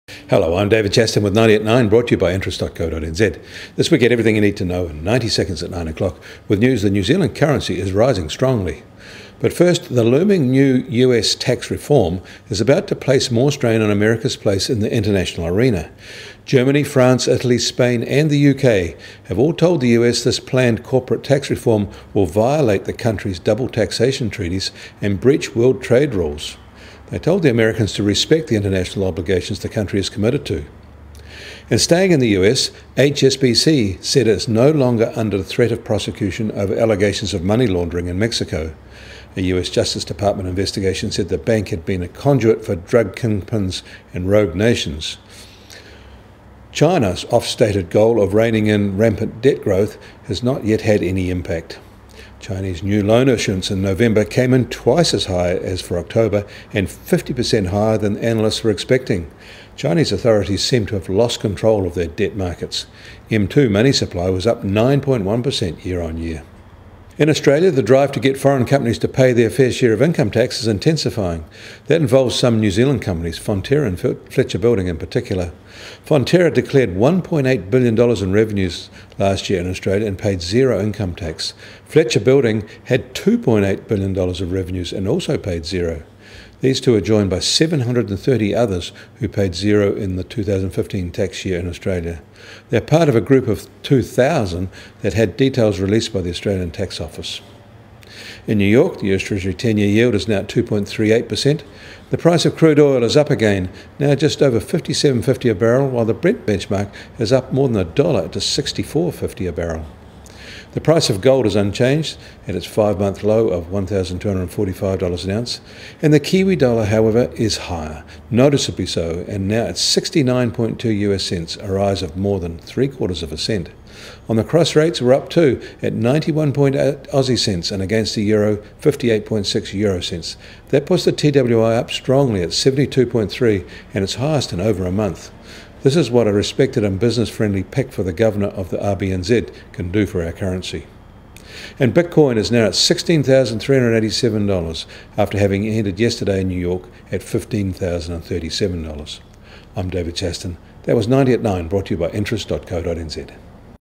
Hello, I'm David Chaston with 90 at 9, brought to you by interest.co.nz. This week, get everything you need to know in 90 seconds at 9 o'clock, with news the New Zealand currency is rising strongly. But first, the looming new US tax reform is about to place more strain on America's place in the international arena. Germany, France, Italy, Spain and the UK have all told the US this planned corporate tax reform will violate the country's double taxation treaties and breach world trade rules. They told the Americans to respect the international obligations the country is committed to. And staying in the US, HSBC said it's no longer under the threat of prosecution over allegations of money laundering in Mexico. A US Justice Department investigation said the bank had been a conduit for drug kingpins and rogue nations. China's oft-stated goal of reining in rampant debt growth has not yet had any impact. Chinese new loan issuance in November came in twice as high as for October and 50% higher than analysts were expecting. Chinese authorities seem to have lost control of their debt markets. M2 money supply was up 9.1% year on year. In Australia, the drive to get foreign companies to pay their fair share of income tax is intensifying. That involves some New Zealand companies, Fonterra and Fletcher Building in particular. Fonterra declared $1.8 billion in revenues last year in Australia and paid zero income tax. Fletcher Building had $2.8 billion of revenues and also paid zero. These two are joined by 730 others who paid zero in the 2015 tax year in Australia. They're part of a group of 2,000 that had details released by the Australian Tax Office. In New York, the US Treasury 10-year yield is now at 2.38%. The price of crude oil is up again, now just over $57.50 a barrel, while the Brent benchmark is up more than $1 to $64.50 a barrel. The price of gold is unchanged at its 5-month low of $1,245 an ounce, and the Kiwi dollar, however, is higher, noticeably so, and now at 69.2 US cents, a rise of more than 3/4 cent. On the cross rates, we're up too, at 91.8 Aussie cents, and against the euro, 58.6 euro cents. That puts the TWI up strongly at 72.3 and its highest in over a month. This is what a respected and business-friendly pick for the governor of the RBNZ can do for our currency. And Bitcoin is now at $16,387 after having ended yesterday in New York at $15,037. I'm David Chaston. That was 90 at 9, brought to you by interest.co.nz.